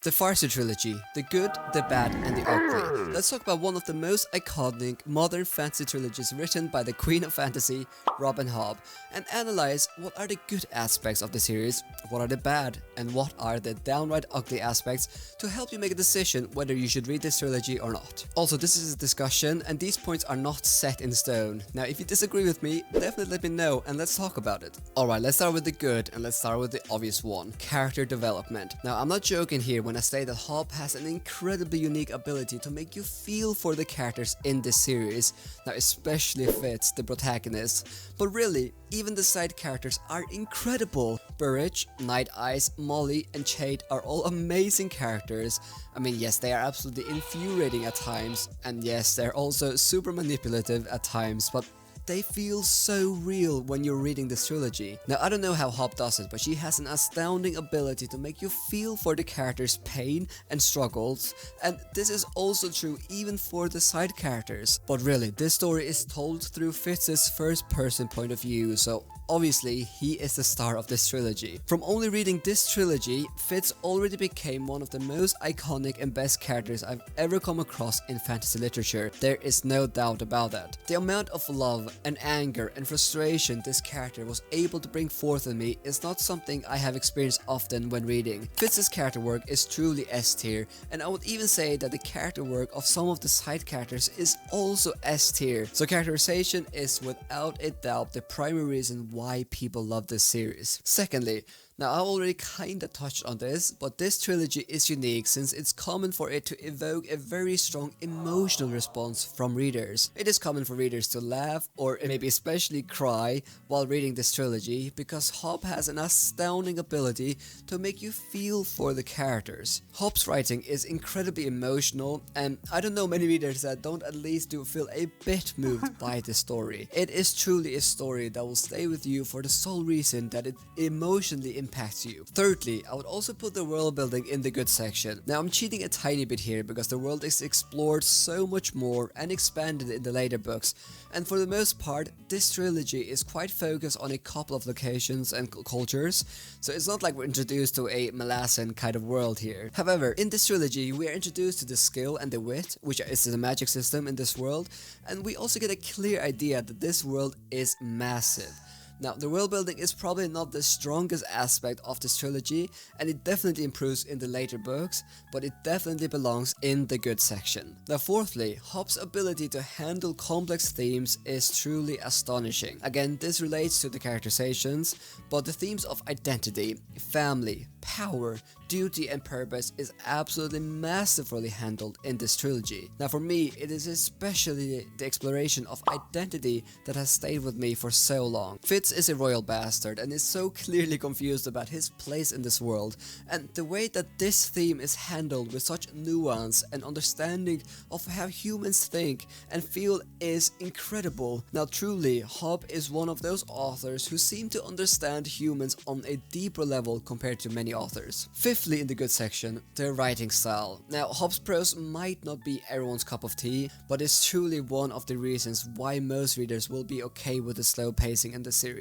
The Farseer Trilogy, the good, the bad, and the ugly. Let's talk about one of the most iconic modern fantasy trilogies written by the Queen of Fantasy, Robin Hobb, and analyze what are the good aspects of the series, what are the bad, and what are the downright ugly aspects to help you make a decision whether you should read this trilogy or not. Also, this is a discussion, and these points are not set in stone. Now, if you disagree with me, definitely let me know and let's talk about it. Alright, let's start with the good, and let's start with the obvious one, character development. Now, I'm not joking here when I say that Hobb has an incredibly unique ability to make you feel for the characters in this series. Now, especially Fitz, the protagonist. But really, even the side characters are incredible. Burridge, Night Eyes, Molly, and Chade are all amazing characters. I mean, yes, they are absolutely infuriating at times, and yes, they're also super manipulative at times, but they feel so real when you're reading this trilogy. Now, I don't know how Hobb does it, but she has an astounding ability to make you feel for the characters' pain and struggles, and this is also true even for the side characters. But really, this story is told through Fitz's first-person point of view, so obviously, he is the star of this trilogy. From only reading this trilogy, Fitz already became one of the most iconic and best characters I've ever come across in fantasy literature. There is no doubt about that. The amount of love and anger and frustration this character was able to bring forth in me is not something I have experienced often when reading. Fitz's character work is truly S tier, and I would even say that the character work of some of the side characters is also S tier. So characterization is without a doubt the primary reason why people love this series. Secondly, now I already kinda touched on this, but this trilogy is unique since it's common for it to evoke a very strong emotional response from readers. It is common for readers to laugh or maybe especially cry while reading this trilogy because Hobb has an astounding ability to make you feel for the characters. Hobb's writing is incredibly emotional, and I don't know many readers that don't at least do feel a bit moved by this story. It is truly a story that will stay with you for the sole reason that it emotionally impacts you. Thirdly, I would also put the world building in the good section. Now, I'm cheating a tiny bit here because the world is explored so much more and expanded in the later books, and for the most part, this trilogy is quite focused on a couple of locations and cultures, so it's not like we're introduced to a Malassan kind of world here. However, in this trilogy, we are introduced to the skill and the wit, which is the magic system in this world, and we also get a clear idea that this world is massive. Now, the world building is probably not the strongest aspect of this trilogy, and it definitely improves in the later books, but it definitely belongs in the good section. Now, fourthly, Hobb's ability to handle complex themes is truly astonishing. Again, this relates to the characterizations, but the themes of identity, family, power, duty, and purpose is absolutely masterfully handled in this trilogy. Now, for me, it is especially the exploration of identity that has stayed with me for so long. Fitz is a royal bastard and is so clearly confused about his place in this world, and the way that this theme is handled with such nuance and understanding of how humans think and feel is incredible. Now, truly, Hobb is one of those authors who seem to understand humans on a deeper level compared to many authors. Fifthly, in the good section, the writing style. Now, Hobb's prose might not be everyone's cup of tea, but it's truly one of the reasons why most readers will be okay with the slow pacing in the series.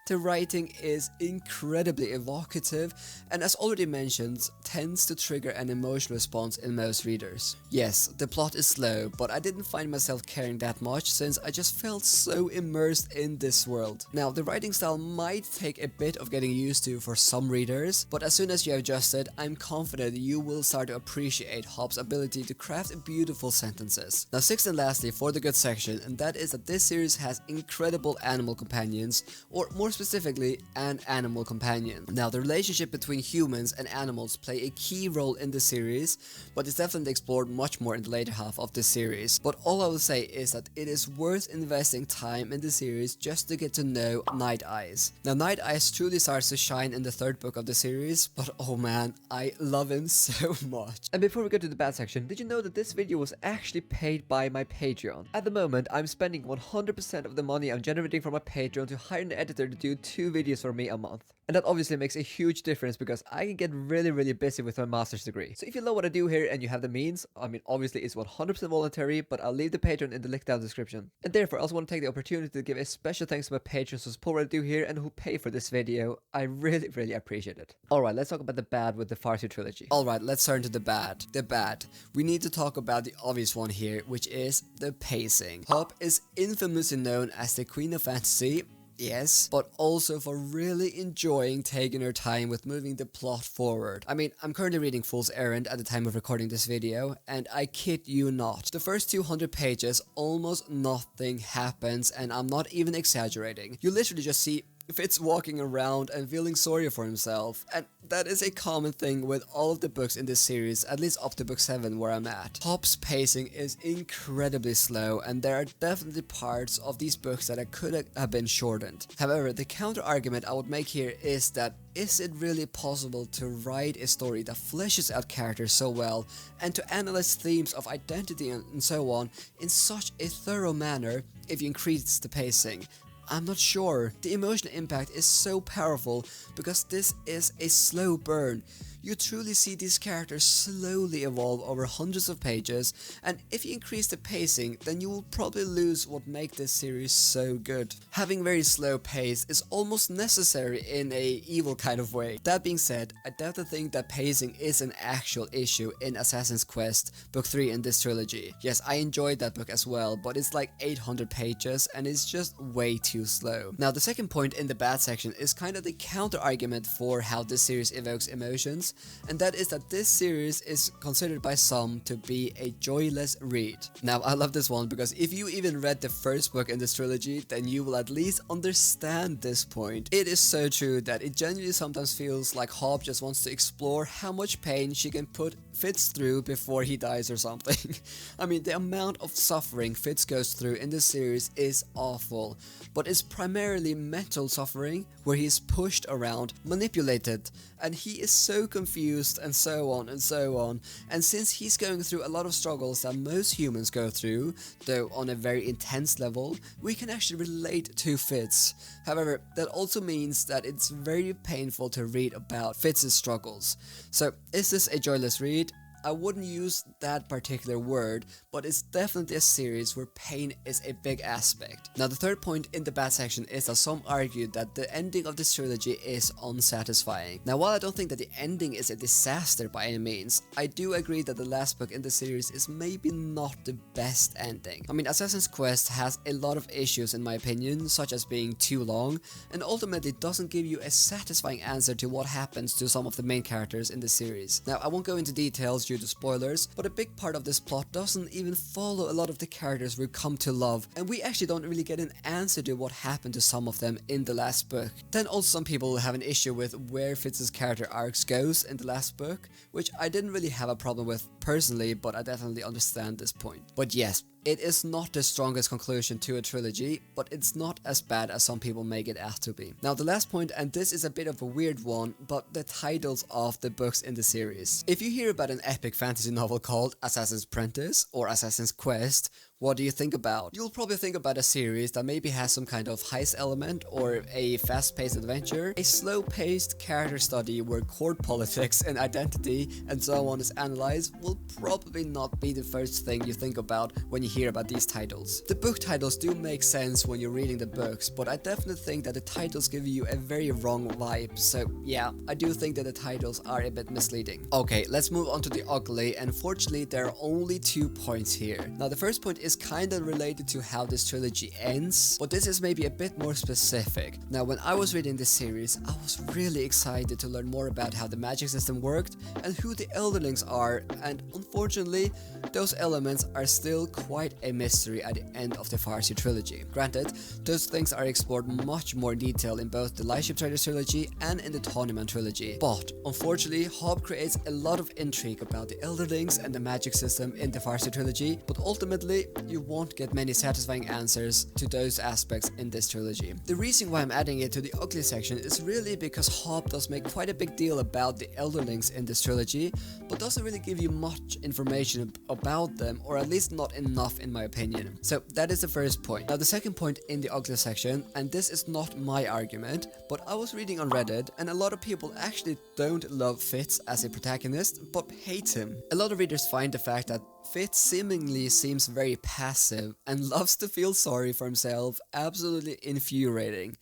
The writing is incredibly evocative and, as already mentioned, tends to trigger an emotional response in most readers. Yes, the plot is slow, but I didn't find myself caring that much since I just felt so immersed in this world. Now, the writing style might take a bit of getting used to for some readers, but as soon as you have adjusted, I'm confident you will start to appreciate Hobb's ability to craft beautiful sentences. Now, sixth and lastly, for the good section, and that is that this series has incredible animal companions, or more specifically, an animal companion. Now, the relationship between humans and animals play a key role in the series, but it's definitely explored much more in the later half of the series. But all I will say is that it is worth investing time in the series just to get to know Night Eyes. Now, Night Eyes truly starts to shine in the third book of the series, but oh man, I love him so much. And before we go to the bad section, did you know that this video was actually paid by my Patreon? At the moment, I'm spending 100% of the money I'm generating from my Patreon to hire an editor to do 2 videos for me a month. And that obviously makes a huge difference because I can get really busy with my master's degree. So if you love what I do here and you have the means, I mean obviously it's 100% voluntary, but I'll leave the Patreon in the link down description. And therefore I also want to take the opportunity to give a special thanks to my patrons who support what I do here and who pay for this video. I really appreciate it. Alright, let's talk about the bad with the Farseer Trilogy. Alright, let's turn to the bad. The bad. We need to talk about the obvious one here, which is the pacing. Hob is infamously known as the Queen of Fantasy. Yes, but also for really enjoying taking her time with moving the plot forward. I mean, I'm currently reading Fool's Errand at the time of recording this video, and I kid you not, the first 200 pages, almost nothing happens, and I'm not even exaggerating. You literally just see Fitz walking around and feeling sorry for himself, and that is a common thing with all of the books in this series, at least up to book 7 where I'm at. Hob's pacing is incredibly slow, and there are definitely parts of these books that could have been shortened. However, the counter argument I would make here is that is it really possible to write a story that fleshes out characters so well and to analyze themes of identity and so on in such a thorough manner if you increase the pacing? I'm not sure. The emotional impact is so powerful because this is a slow burn. You truly see these characters slowly evolve over hundreds of pages, and if you increase the pacing, then you will probably lose what makes this series so good. Having very slow pace is almost necessary in a evil kind of way. That being said, I definitely think that pacing is an actual issue in Assassin's Quest Book 3 in this trilogy. Yes, I enjoyed that book as well, but it's like 800 pages and it's just way too slow. Now the second point in the bad section is kind of the counter argument for how this series evokes emotions, and that is that this series is considered by some to be a joyless read. Now I love this one because if you even read the first book in this trilogy, then you will at least understand this point. It is so true that it genuinely sometimes feels like Hob just wants to explore how much pain she can put Fitz through before he dies or something. I mean, the amount of suffering Fitz goes through in this series is awful, but it's primarily mental suffering where he is pushed around, manipulated, and he is so confused and so on and so on. And since he's going through a lot of struggles that most humans go through, though on a very intense level, we can actually relate to Fitz. However, that also means that it's very painful to read about Fitz's struggles. So, is this a joyless read? I wouldn't use that particular word, but it's definitely a series where pain is a big aspect. Now the third point in the bad section is that some argue that the ending of this trilogy is unsatisfying. Now while I don't think that the ending is a disaster by any means, I do agree that the last book in the series is maybe not the best ending. I mean, Assassin's Quest has a lot of issues in my opinion, such as being too long, and ultimately doesn't give you a satisfying answer to what happens to some of the main characters in the series. Now I won't go into details due to spoilers, but a big part of this plot doesn't even follow a lot of the characters we've come to love, and we actually don't really get an answer to what happened to some of them in the last book. Then also some people have an issue with where Fitz's character arcs goes in the last book, which I didn't really have a problem with personally, but I definitely understand this point. But yes, it is not the strongest conclusion to a trilogy, but it's not as bad as some people make it out to be. Now the last point, and this is a bit of a weird one, but the titles of the books in the series. If you hear about an epic fantasy novel called Assassin's Apprentice or Assassin's Quest, what do you think about? You'll probably think about a series that maybe has some kind of heist element or a fast-paced adventure, a slow-paced character study where court politics and identity and so on is analyzed will probably not be the first thing you think about when you hear about these titles. The book titles do make sense when you're reading the books, but I definitely think that the titles give you a very wrong vibe, so yeah, I do think that the titles are a bit misleading. Okay, let's move on to the ugly, and fortunately there are only 2 points here. Now the first point is kind of related to how this trilogy ends, but this is maybe a bit more specific. Now when I was reading this series, I was really excited to learn more about how the magic system worked and who the Elderlings are, and unfortunately those elements are still quite a mystery at the end of the Farseer Trilogy. Granted, those things are explored much more in detail in both the Lightship Traders Trilogy and in the Tawnyman Trilogy, but unfortunately Hob creates a lot of intrigue about the Elderlings and the magic system in the Farseer Trilogy, but ultimately you won't get many satisfying answers to those aspects in this trilogy. The reason why I'm adding it to the ugly section is really because Hobb does make quite a big deal about the elderlings in this trilogy, but doesn't really give you much information about them, or at least not enough in my opinion. So that is the first point. Now the second point in the ugly section, and this is not my argument, but I was reading on Reddit and a lot of people actually don't love Fitz as a protagonist, but hate him. A lot of readers find the fact that Fitz seemingly seems very passive and loves to feel sorry for himself absolutely infuriating.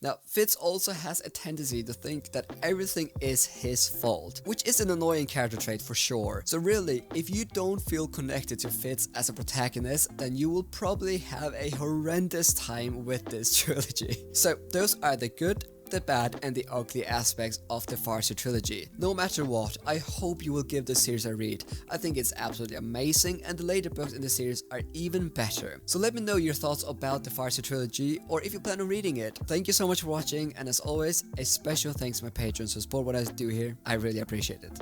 Now, Fitz also has a tendency to think that everything is his fault, which is an annoying character trait for sure. So really, if you don't feel connected to Fitz as a protagonist, then you will probably have a horrendous time with this trilogy. So those are the good, the bad and the ugly aspects of the Farseer Trilogy. No matter what, I hope you will give this series a read. I think it's absolutely amazing and the later books in the series are even better. So let me know your thoughts about the Farseer Trilogy or if you plan on reading it. Thank you so much for watching, and as always, a special thanks to my patrons who support what I do here. I really appreciate it.